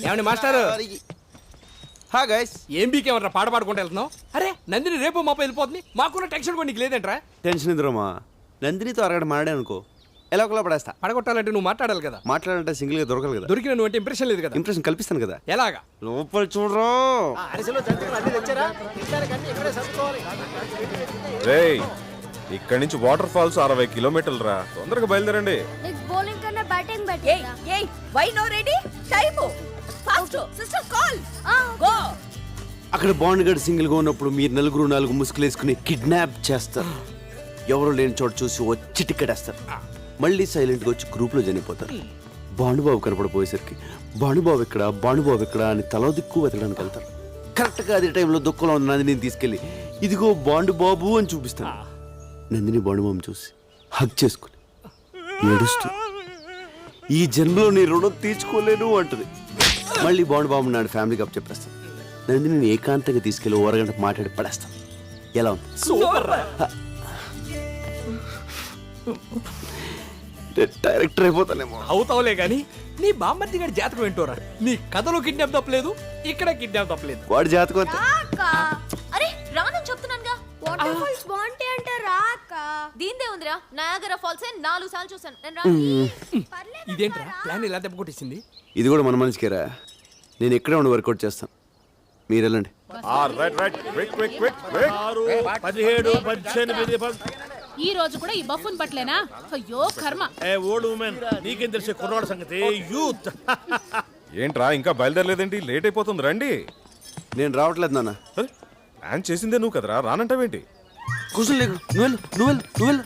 ఏమండి మాస్టర్? హా గైస్, ఏం బీకేమన్నా పాట పాడుకుంటూ వెళ్తున్నావు? అరే నందిని రేపు మాప వెళ్ళిపోతుంది, మాకున్న టెన్షన్ కూడా నీకు లేదంట్రా? టెన్షన్ ఎందురమ్మా? నందినితో అరగడ మాడే అనుకో, ఎలా ఒకలా పడేస్తా. పడగొట్టాలంటే నువ్వు మాట్లాడాలి కదా. మాట్లాడాలంటే సింగిల్ గా దొరకదు కదా. దొరికిన నువ్వు అంటే ఇంప్రెషన్ లేదు కదా. ఇంప్రెషన్ కల్పిస్తాను కదా. ఎలాగా? లోపల చూడరా. రేయ్, ఇక్కడి నుంచి వాటర్ ఫాల్స్ 60 కిలోమీటర్లు రా. తొందరగా బయలుదేరండి. నెక్స్ట్ బౌలింగ్ కన్నా బ్యాటింగ్ బెటర్. ఏయ్ why no ready time fast sister call go. అక్కడ బాండ్ గడ్ సింగిల్ గా ఉన్నప్పుడు మీరు నలుగురు 4 ముసుగులు వేసుకుని కిడ్నాప్ చేస్తారు. ఎవరు లేని చోటు చూసి వచ్చి టికెట్ వేస్తారు. మళ్ళీ సైలెంట్ గా వచ్చి గ్రూప్ లో చనిపోతారు. భానుబాబు కనపడిపోయేసరికి భానుబాబు ఎక్కడ అని తలో దిక్కు వెతకడానికి వెళ్తారు. కరెక్ట్ గా అదే టైంలో దుఃఖంలో ఉన్న నందిని తీసుకెళ్లి ఇదిగో బాండుబాబు అని చూపిస్తాను. నందిని బాండుబాబు చూసి హగ్ చేసుకుని ఏడుస్తూ ఈ జన్మలో నీ రుణం తీర్చుకోలేను అంటది. మళ్ళీ బాండుబాబు నాడు ఫ్యామిలీకి అప్ చెప్పేస్తాను. నందిని ఏకాంతంగా తీసుకెళ్లి 1 అరగంట మాట్లాడి పడేస్తాను. ఎలా ఉంది? డైరెక్టర్ అయిపోతానేమో. అవుతావులే గానీ నీ బామ్మర్ది గారి జాతకం ఏంటోరా. నీ కథలో కిడ్నాప్ తప్పలేదు, ఇక్కడ కిడ్నాప్ తప్పలేదు. వాడి జాతకం అంతే. అరే రానని చెప్తున్నానుగా. వాటర్ ఫాల్స్ బాగుంటాయి అంటే రాక. దీందే ఉందిరా, నయాగరా ఫాల్స్ 4 సార్లు చూసాను నేను. రా ఇదేంట్రా ప్లాన్ ఇలా దెబ్బ కొట్టేసింది? ఇది కూడా మన మనిషికేరా. నేను ఎక్కడే ఉండి వర్కౌట్ చేస్తాను, మీరు వెళ్ళండి. 17, 18. ఈ రోజు కూడా ఈ బఫూన్ పట్లేనా? అయ్యో కర్మ. ఓల్డ్ ఉమెన్ నీకేం తెలిసే కుర్రాడు సంగతి. యూత్ ఏంట్రా ఇంకా బయలుదేరలేదేంటి? లేట్ అయిపోతుంది, రండి. నేను రావట్లేదు నాన్న. ప్లాన్ చేసిందే నువ్వు కదరా, రానంటావేంటి? కూర్చొని లేకు. నువ్వు వెళ్ళు.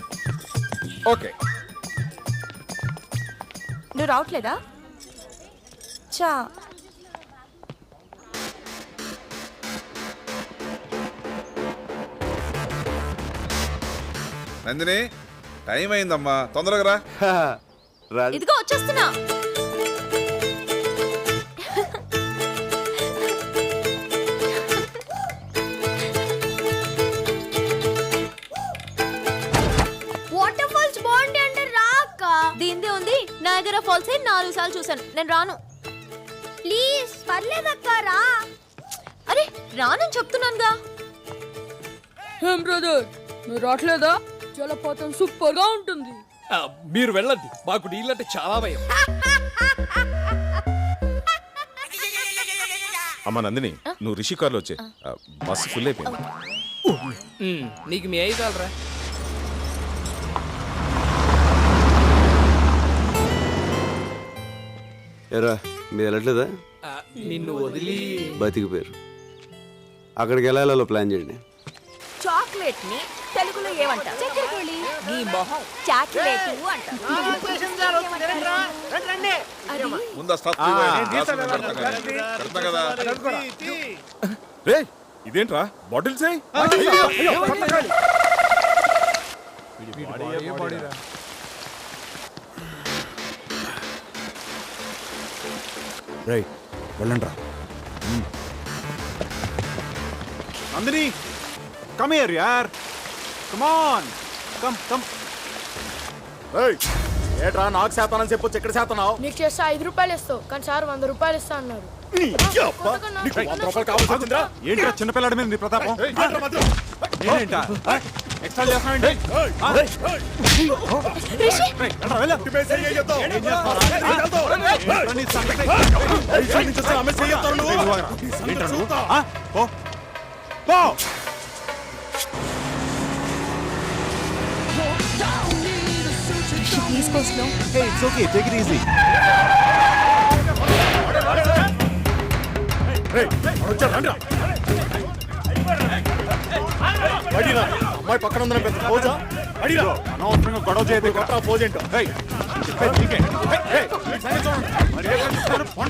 ఓకే. నువ్వు రావట్లేదా? చా నందిని, టైం అయిందమ్మా, తొందరగా రా. రాజు, ఇదిగో వచ్చేస్తున్నా. వాటర్ ఫాల్స్ బాగుంటాయి అంటే రాక. దీందే ఉంది, నయాగరా ఫాల్స్ 4 సార్లు చూసాను నేను. రాను. ప్లీజ్ పర్లేదక్క రా. అరే రానని చెప్తున్నానుగా. ఏం బ్రదర్ నువ్వు రావట్లేదా? జలపాతం సూపర్ గా ఉంటుంది. మీరు వెళ్ళండి, మాకు నీళ్ళంటే చాలా భయం. అమ్మ నందిని, నువ్వు రిషి కార్లో వచ్చే. బస్సు ఫుల్ అయిపోయింది. నీకు మీ అయితాలరా. ఎరా మీరు వెళ్ళట్లేదా? నిన్ను వదిలి బతికిపోయారు. అక్కడికి వెళ్ళాలో ప్లాన్ చేయండి. చాక్లెట్ ని తెలుగులో ఏమంటారు? చక్కెరకేళి. నీ మొహం చాక్లెట్ అంటారు. ముందు ఆ స్టాప్ పెడతా కదా. రే ఇదేంట్రా బాటిల్స్? రైట్ వెళ్ళండి రా. నందిని కమ్ హియర్ యార్, కమ్ ఆన్, కమ్. ఏట్రా నాకు శాతానని చెప్పొచ్చు, ఎక్కడ శాతనావు? నీకు చేస్తే 5 రూపాయలు ఇస్తావు, కానీ సార్ 100 రూపాయలు ఇస్తా అన్నారు. ఏంట్రా చిన్నపిల్లాడి మీద నీ ప్రతాపం? ఏంటా ఎక్స్ట్రా చేస్తానండి? అమ్మాయి పక్కన ఉందని పెద్ద పోజా? అనవసరంగా గొడవ చేయదు. కొత్త పోజ్ ఏంటో.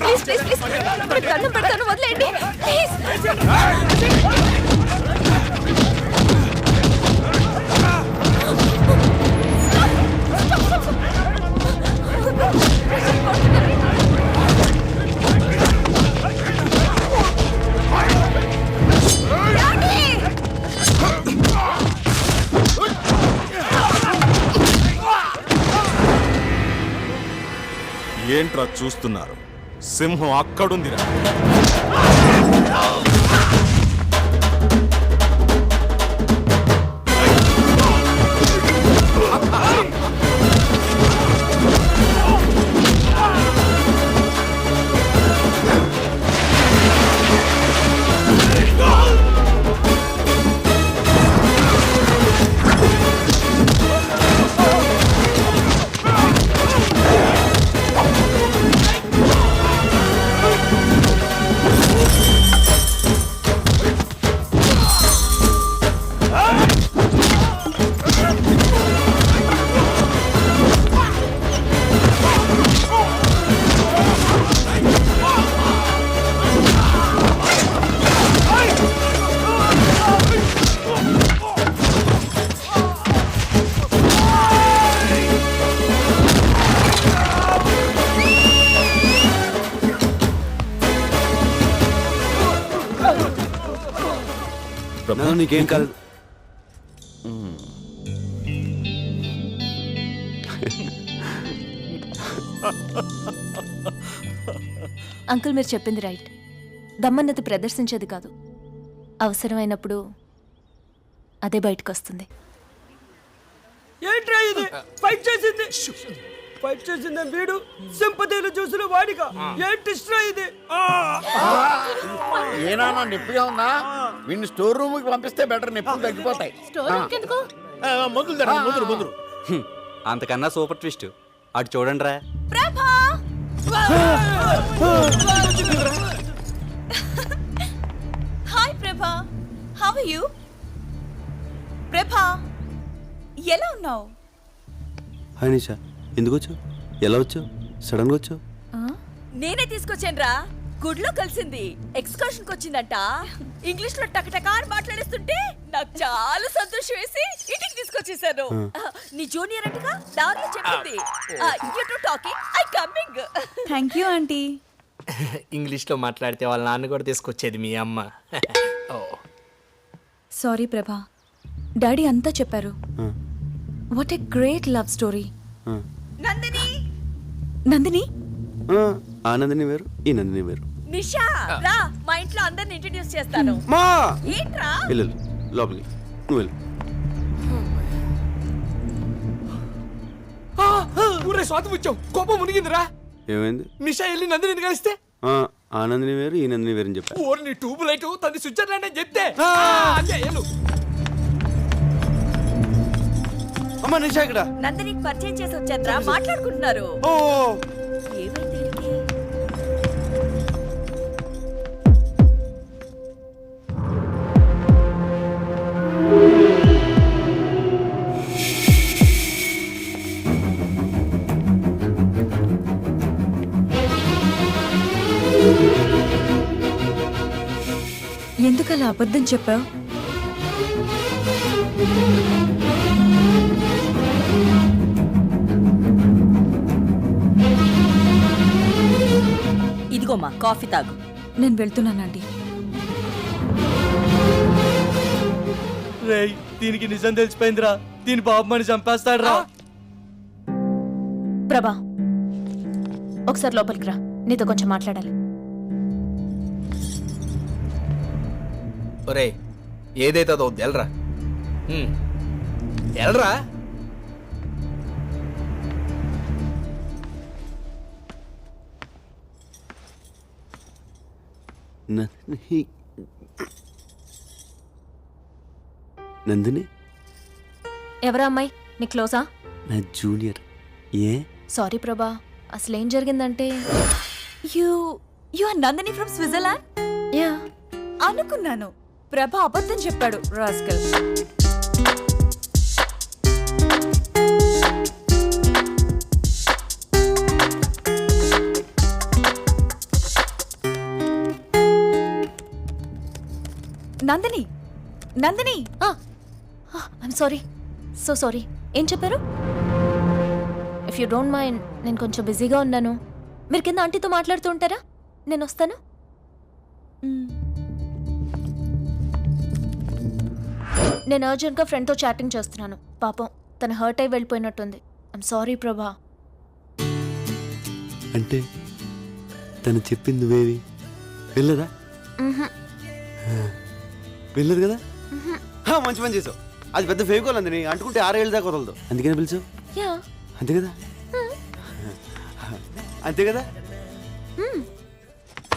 ప్లీజ్ ప్లీజ్ ప్లీజ్ దండం పెడతాను, వదిలేయండి ప్లీజ్. ఏంట్రా చూస్తున్నారు? సింహం అక్కడుందిరా. నన్ను నీకేం కాదు. అంకుల్ మీరు చెప్పింది రైట్. దమ్మన్నది ప్రదర్శించేది కాదు, అవసరమైనప్పుడు అదే బయటకు వస్తుంది. ఏంట్రా ఇది? ఫైట్ చేసింది ఫైట్ చేసింది వీడు, సింపతిలు చూసిన వాడిగా. ఏంటి ఇష్టం ఇది? ఏనానా నొప్పిగా ఉందా? వీడిని స్టోర్ రూమ్ కి పంపిస్తే బెటర్, నొప్పులు తగ్గిపోతాయి. మందులు అంతకన్నా సూపర్ ట్విస్ట్ అటు చూడండి రా. హాయ్ ప్రభా, హౌ ఆర్ యు? ప్రభా ఎలా ఉన్నావు? హాయ్ నిషా, ఎందుకు వచ్చావు? ఎలా వచ్చావు? సడన్గా వచ్చావు? నేనే తీసుకొచ్చాను రా. గుడ్లో కలిసింది, ఎక్స్కర్షన్ కి వచ్చిందంట. ఇంగ్లీష్ లో టకటకా అని మాట్లాడేస్తుంటే నాకు చాలా సంతోషం వేసి ఇంటికి తీసుకొచ్చేసాను. నీ జూనియర్ అంటగా దారిలో చెప్పింది, you to talking, I coming. Thank you aunty. ఇంగ్లీష్లో మాట్లాడితే వాళ్ళ నాన్న కూడా తీసుకొచ్చేది మీ అమ్మ. సారీ ప్రభా, డాడీ అంతా చెప్పారు. What a great love story. Nandini, Nandini ఆ నందిని వేరు, ఈ నందిని వేరు. నిషా రా, మా ఇంట్లో అందరిని ఇంట్రడ్యూస్ చేస్తాను. మా ఏంట్రా? వెళ్ళు లోపలికి, నువ్వు వెళ్ళు. ఊరే స్వాతం వచ్చావు, కోపం మునిగిందిరా. ఏమైంది? నిషా వెళ్ళి నందిని కలిస్తే ఆ నందిని వేరు, ఈ నందిని వేరు అని చెప్పా. ఓరి నీ ట్యూబ్ లైట్ తది స్విట్జర్లాండ్ అని చెప్తే అంతే, వెళ్ళు. అమ్మా నిషా ఇక్కడ. నందినికి పరిచయం చేసి వచ్చేద్రా, మాట్లాడుకుంటున్నారు. ఓ ఏమైంది దీనికి? ఎందుకలా అబద్ధం చెప్పావు? ఇదిగోమ్మా కాఫీ తాగు. నేను వెళ్తున్నానండి. రేయ్, దీనికి నిజం తెలిసిపోయిందిరా. దీని బాబుమని చంపేస్తాడు రా. ప్రభా ఒకసారి లోపలికి రా, నీతో కొంచెం మాట్లాడాలి. ఒరే ఏదైతే అదో ఎల్రా, ఎల్రా. నందిని ఎవరా అమ్మాయి? నీ క్లోజా? నా జూనియర్. ఏ? సారీ ప్రభా, అసలేం జరిగిందంటే you are Nandini from Switzerland. Yeah అనుకున్నాను. ప్రభా అబద్ధం చెప్పాడు rascal. Nandini, Nandini. I'm sorry, so sorry. ఏం చెప్పారు? ఇఫ్ యూ డోంట్ మైండ్, నేను కొంచెం బిజీగా ఉన్నాను. మీరు కింద ఆంటీతో మాట్లాడుతూ ఉంటారా? నేను వస్తాను. నేను అర్జెంట్గా ఫ్రెండ్తో చాటింగ్ చేస్తున్నాను. పాపం తను హర్ట్ అయి వెళ్ళిపోయినట్టుంది. ఐమ్ సారీ ప్రభా. అంటే తను చెప్పింది నువ్వేవి వెళ్ళదా? వెళ్ళదు కదా? మంచి పని చేసావు. అది పెద్ద ఫేకోల్ అంది, అంటుకుంటే 6 ఏళ్ళ దాకా వదలదు. అందుకని పిలిచావు. యా అంతే కదా? అంతే కదా?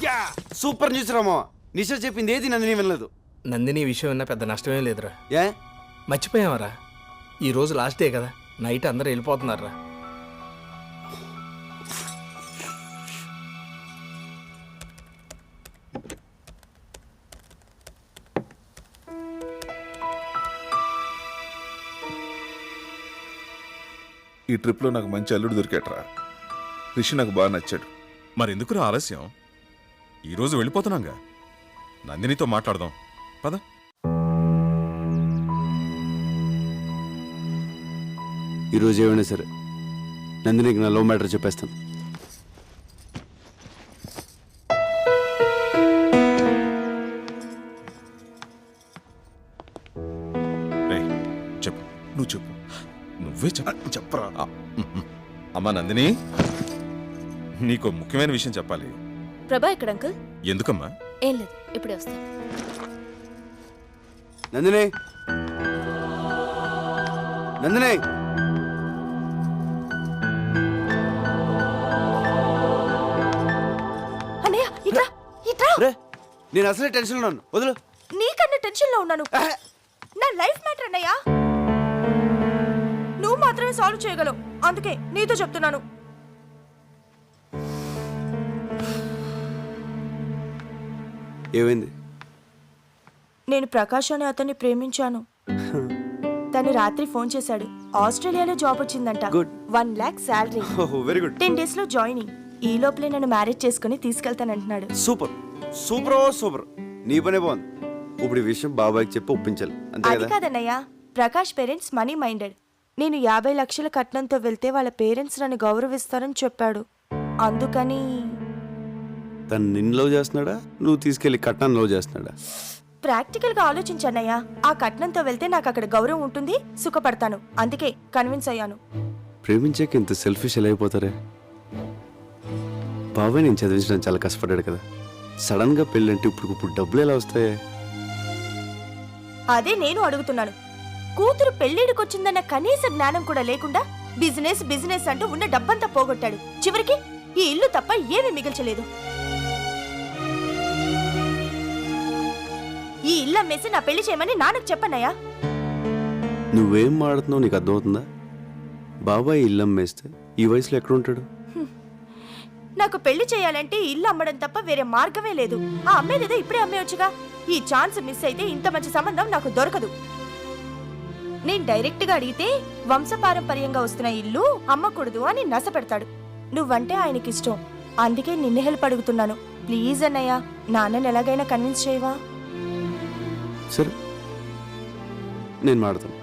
Yeah super news Rama. Nisha చెప్పింది ఏది నందిని వినలేదు. నందిని విషయం విన్నా పెద్ద నష్టమే లేదురా. ఏ మర్చిపోయావరా, ఈ రోజు లాస్ట్ డే కదా, నైట్ అందరూ వెళ్ళిపోతున్నారా. ఈ ట్రిప్లో నాకు మంచి అల్లుడు దొరికాట్రా. రిషి నాకు బాగా నచ్చాడు. మరెందుకు ఆలస్యం? ఈరోజు వెళ్ళిపోతున్నాగా, నందినితో మాట్లాడదాం పద. ఈరోజు ఏమైనా సరే నందినికి నా లవ్ మ్యాటర్ చెప్పేస్తాను. రేయ్, చెప్పు, నువ్వు చెప్పు, నువ్వే చెప్పు. చెప్పరా. అమ్మా నందిని, నీకు ముఖ్యమైన విషయం చెప్పాలి. ప్రభా ఎక్కడ అంకుల్? ఎందుకమ్మా? ఏం లేదు, ఇప్పుడే వస్తా. నందిని, నందిని, అన్నయ్య ఇట్రా ఇట్రా. రే నేను అసలే టెన్షన్ ఉన్నాను, వదులు. నీకన్నా టెన్షన్ లో ఉన్నాను. నా లైఫ్ మ్యాటర్ అన్నయ్య, నువ్వు మాత్రమే సాల్వ్ చేయగలవు, అందుకే నీతో చెప్తున్నాను. ఏమైంది? నేను ప్రకాష్ అనే అతన్ని ప్రేమించాను. తను రాత్రి ఫోన్ చేశాడు. ఆస్ట్రేలియాలో జాబ్ వచ్చిందంట. Good. 1 lakh salary. Very good. 10 days లో జాయినింగ్. ఈ లోపలే నన్ను మ్యారేజ్ చేసుకుని తీసుకెళ్తానంటున్నాడు. Super super super. నీ పనే బాగుంది. ఇప్పుడు ఈ విషయం బాబాయ్కి చెప్పి ఒప్పించాలి, అంతే అది కదా? కాదన్నయ్య, ప్రకాష్ పేరెంట్స్ మనీ మైండెడ్. నేను 50 లక్షల కట్నంతో వెళ్తే వాళ్ళ పేరెంట్స్ నన్ను గౌరవిస్తారని చెప్పాడు. అందుకని తను నిన్ను లవ్ చేస్తున్నాడా, నువ్వు తీసుకెళ్లి కట్నాన్ని లవ్ చేస్తున్నాడా? ప్రాక్టికల్ గా ఆలోచించన్నయ్య. ఆ కట్నంతో వెళ్తే నాకు అక్కడ గౌరవం ఉంటుంది, సుఖపడతాను. అందుకే కన్విన్స్ అయ్యాను. ప్రేమించాక ఇంత సెల్ఫిష్ ఎలా అయిపోతారే? బాబాయ్ నేను చదివించడానికి చాలా కష్టపడ్డాడు కదా. సడన్ గా పెళ్ళంటే ఇప్పుడు డబ్బులు ఎలా వస్తాయి? అదే నేను అడుగుతున్నాను. కూతురు పెళ్లిడికొచ్చిందన్న కనీస జ్ఞానం కూడా లేకుండా బిజినెస్ బిజినెస్ అంటూ ఉన్న డబ్బంతా పోగొట్టాడు. చివరికి ఈ ఇల్లు తప్ప ఏమీ మిగిల్చలేదు. ఈ ఇల్లు అమ్మేసి నా పెళ్లి చేయమని నాన్నకు చెప్పన్నయ్యా. నువ్వేం మాడుతున్నావు నీకు అర్థమవుతుందా? బాబాయ్ ఇల్లు అమ్మేస్తే ఈ వయసులో ఎక్కడ ఉంటాడు? నాకు పెళ్లి చేయాలంటే ఇల్లు అమ్మడం తప్ప వేరే మార్గమే లేదు. ఆ అమ్మేదేదో ఇప్పుడే అమ్మేయొచ్చుగా. ఈ ఛాన్స్ మిస్ అయితే ఇంత మంచి సంబంధం నాకు దొరకదు. నేను డైరెక్ట్ గా అడిగితే వంశపారంపర్యంగా వస్తున్న ఇల్లు అమ్మకూడదు అని నస పెడతాడు. నువ్వంటే ఆయనకి ఇష్టం, అందుకే నిన్ను హెల్ప్ అడుగుతున్నాను. ప్లీజ్ అన్నయ్య, నాన్నని ఎలాగైనా కన్విన్స్ చేయవా? సరే నేను మాడతాను.